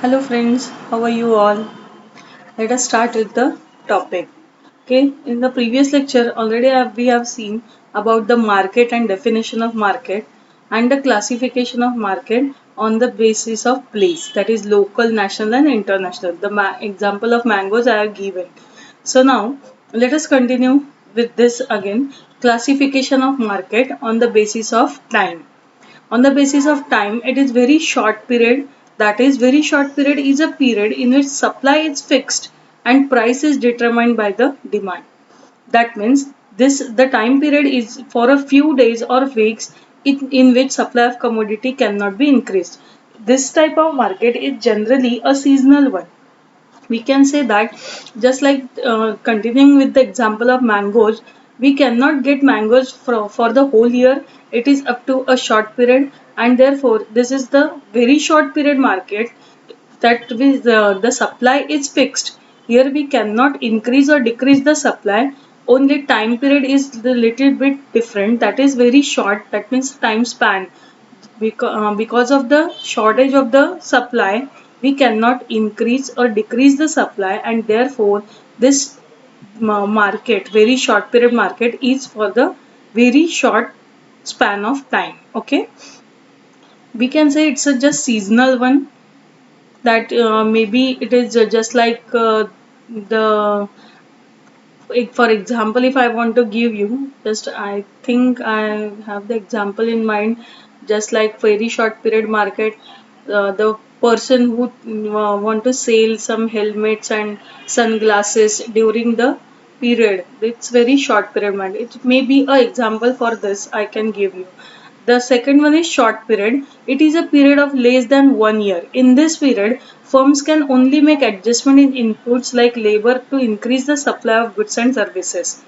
Hello friends, how are you all? Let us start with the topic. Okay, in the previous lecture already we have seen about the market and definition of market and the classification of market on the basis of place, that is local, national and international. The example of mangoes I have given. So now let us continue with this again, classification of market on the basis of time. On the basis of time, it is very short period. That is, very short period is a period in which supply is fixed and price is determined by the demand. That means this the time period is for a few days or weeks in which supply of commodity cannot be increased. This type of market is generally a seasonal one. We can say that, just like continuing with the example of mangoes, we cannot get mangoes for the whole year. It is up to a short period, and therefore this is the very short period market. That means the supply is fixed. Here we cannot increase or decrease the supply. Only time period is the little bit different. That is very short. That means time span. Because of the shortage of the supply, we cannot increase or decrease the supply, and therefore this market, very short period market, is for the very short span of time. Okay, we can say it's a just seasonal one. That maybe it is just like the for example, if I want to give you just, I think I have the example in mind, just like very short period market, the person who want to sell some helmets and sunglasses during the period, it's very short period market. It may be a example for this I can give you. The second one is short period. It is a period of less than 1 year. In this period, firms can only make adjustment in inputs like labor to increase the supply of goods and services.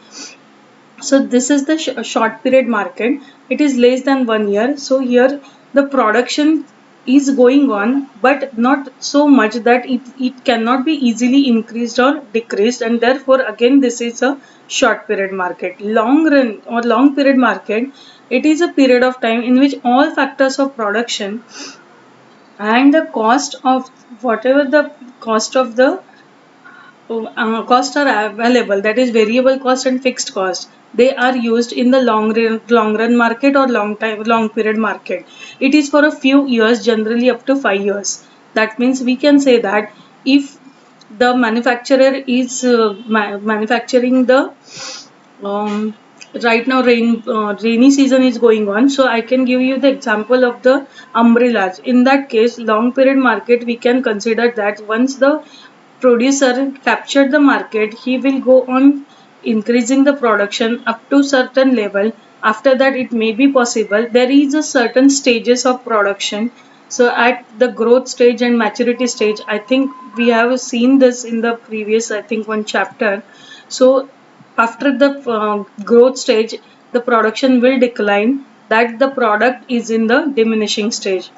So this is the short period market. It is less than 1 year. So here the production is going on, but not so much that it cannot be easily increased or decreased, and therefore again this is a short period market. Long run or long period market, it is a period of time in which all factors of production and the cost of whatever the cost of the costs are available, that is variable cost and fixed cost, they are used in the long run market or long period market. It is for a few years, generally up to 5 years. That means we can say that if the manufacturer is manufacturing the um, right now rainy season is going on, so I can give you the example of the umbrellas. In that case, long period market, we can consider that once the producer captured the market, he will go on increasing the production up to certain level. After that, it may be possible there is a certain stages of production. So at the growth stage and maturity stage, I think we have seen this in the previous, I think, one chapter. So after the growth stage, the production will decline, that the product is in the diminishing stage.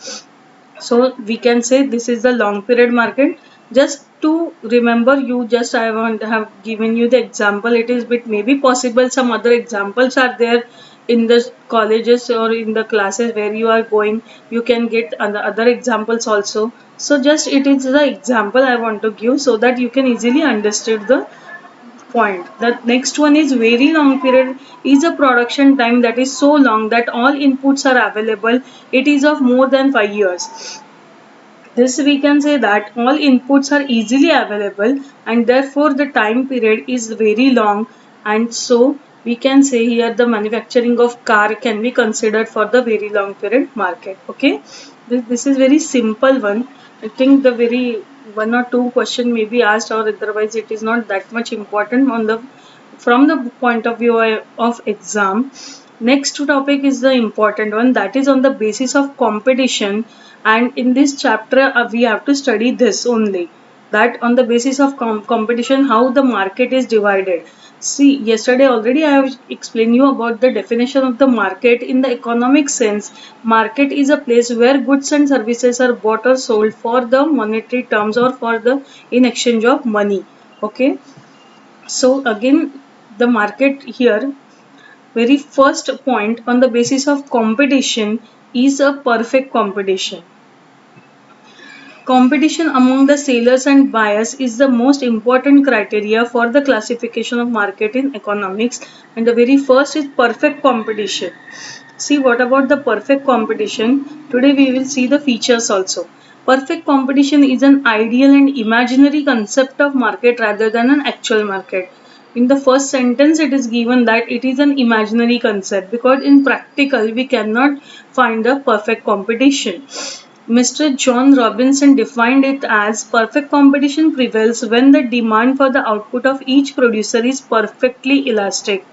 So we can say this is the long period market. Just to remember you, just I want have given you the example. It is bit maybe possible some other examples are there in the colleges or in the classes where you are going. You can get other examples also. So just it is the example I want to give so that you can easily understand the point. The next one is very long period, is a production time that is so long that all inputs are available. It is of more than 5 years. This we can say that all inputs are easily available, and therefore the time period is very long, and so we can say here the manufacturing of car can be considered for the very long period market. Okay, this is very simple one. I think the very one or two question may be asked, or otherwise it is not that much important on the from the point of view of exam. Next topic is the important one, that is on the basis of competition, and in this chapter we have to study this only, that on the basis of competition how the market is divided. See, yesterday already I have explained you about the definition of the market. In the economic sense, market is a place where goods and services are bought or sold for the monetary terms or for the in exchange of money. Okay, so again the market here, very first point on the basis of competition, is a perfect competition. Competition among the sellers and buyers is the most important criteria for the classification of market in economics, and the very first is perfect competition. See, what about the perfect competition? Today we will see the features also. Perfect competition is an ideal and imaginary concept of market rather than an actual market. In the first sentence it is given that it is an imaginary concept because in practical we cannot find a perfect competition. Mr. John Robinson defined it as perfect competition prevails when the demand for the output of each producer is perfectly elastic.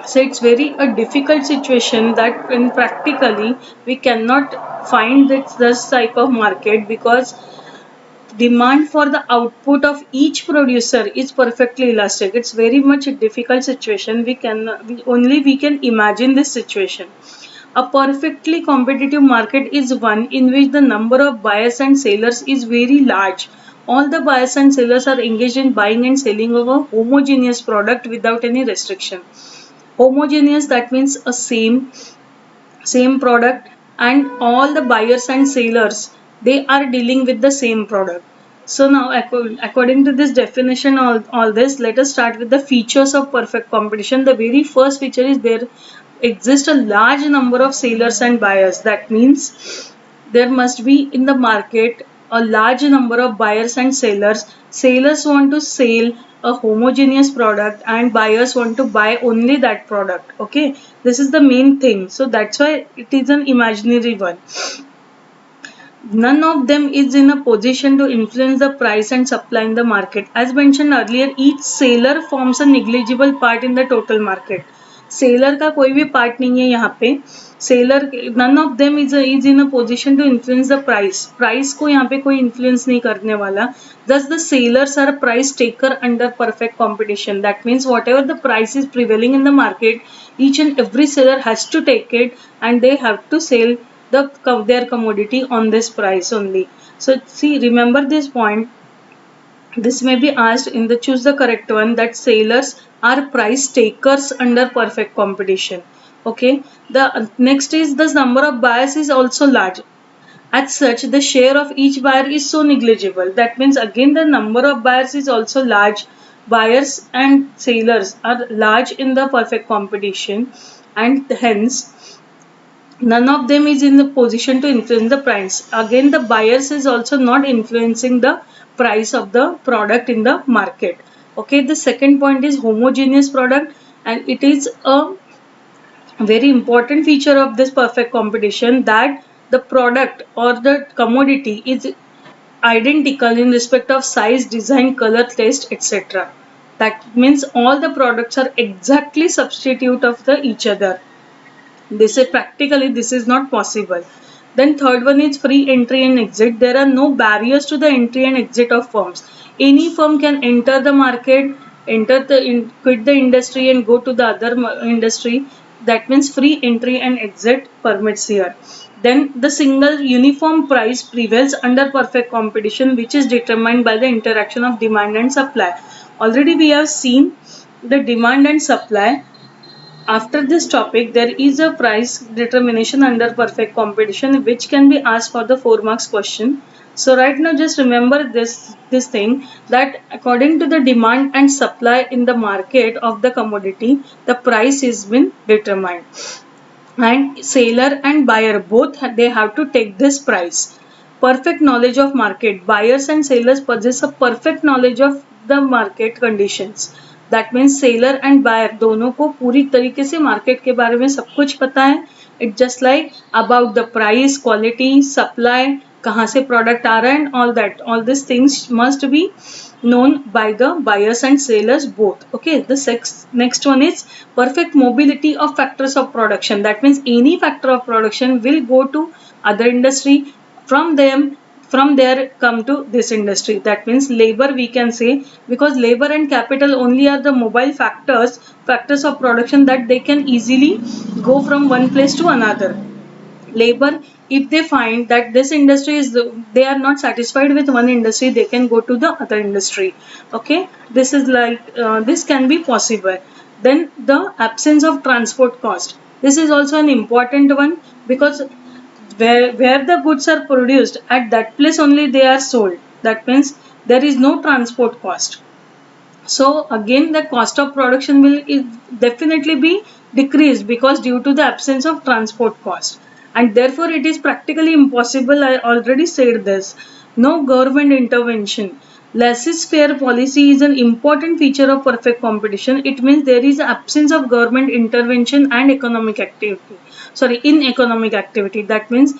So it's very a difficult situation that in practically we cannot find this type of market because demand for the output of each producer is perfectly elastic. It's very much a difficult situation. We can imagine this situation. A perfectly competitive market is one in which the number of buyers and sellers is very large. All the buyers and sellers are engaged in buying and selling of a homogeneous product without any restriction. Homogeneous, that means a same product, and all the buyers and sellers, they are dealing with the same product. So now according to this definition, all this, let us start with the features of perfect competition. The very first feature is there exist a large number of sellers and buyers. That means there must be in the market a large number of buyers and sellers. Sellers want to sell a homogeneous product and buyers want to buy only that product. Okay, this is the main thing. So that's why it is an imaginary one. None of them is in a position to influence the price and supply in the market. As mentioned earlier, each seller forms a negligible part in the total market. Seller का कोई भी part नहीं है यहाँ पे. Seller none of them is in a position to influence the price. Price को यहाँ पे कोई इन्फ्लुएंस नहीं करने वाला. Thus the sellers are price taker under perfect competition. That means whatever the price is prevailing in the market, each and every seller has to take it and they have to sell their commodity on this price only. So see, remember this point. This may be asked in the choose the correct one, that sailors are price takers under perfect competition. Okay. The next is the number of buyers is also large. As such, the share of each buyer is so negligible. That means again the number of buyers is also large. Buyers and sellers are large in the perfect competition, and hence none of them is in the position to influence the price. Again, the buyers is also not influencing the price of the product in the market. Okay, the second point is homogeneous product, and it is a very important feature of this perfect competition that the product or the commodity is identical in respect of size, design, color, taste, etc. That means all the products are exactly substitute of the each other. They say practically this is not possible. Then third one is free entry and exit. There are no barriers to the entry and exit of firms. Any firm can enter the market, quit the industry and go to the other industry. That means free entry and exit permits here. Then the single uniform price prevails under perfect competition, which is determined by the interaction of demand and supply. Already we have seen the demand and supply. After this topic, there is a price determination under perfect competition which can be asked for the 4 marks question. So right now just remember this thing, that according to the demand and supply in the market of the commodity, the price is been determined. And seller and buyer both they have to take this price. Perfect knowledge of market. Buyers and sellers possess a perfect knowledge of the market conditions. That means seller and buyer दोनों को पूरी तरीके से market के बारे में सब कुछ पता है. It's just like about the price, quality, supply, कहाँ से product आ रहा है and all that. All these things must be known by the buyers and sellers both. Okay, the next one is perfect mobility of factors of production. That means any factor of production will go to other industry, from there come to this industry. That means labor we can say, because labor and capital only are the mobile factors of production that they can easily go from one place to another. Labor, if they find that this industry is they are not satisfied with one industry, they can go to the other industry. Okay, this is like this can be possible. Then the absence of transport cost, this is also an important one, because where the goods are produced, at that place only they are sold. That means there is no transport cost. So again, the cost of production will definitely be decreased because due to the absence of transport cost, and therefore it is practically impossible. I already said this. No government intervention. Laissez-faire policy is an important feature of perfect competition. It means there is absence of government intervention and economic activity. Sorry, in economic activity. That means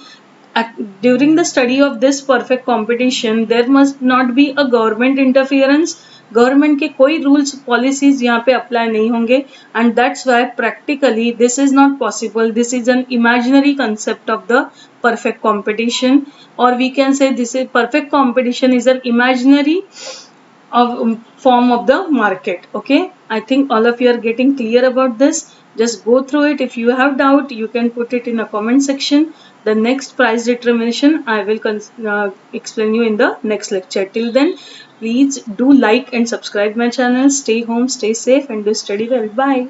during the study of this perfect competition, there must not be a government interference. Government के कोई rules policies यहाँ पे apply नहीं होंगे, and that's why practically this is not possible. This is an imaginary concept of the perfect competition, or we can say this is perfect competition is an imaginary of form of the market. Okay, I think all of you are getting clear about this. Just go through it. If you have doubt, you can put it in a comment section. The next price determination I will explain you in the next lecture. Till then, please do like and subscribe my channel. Stay home, stay safe, and do study well. Bye.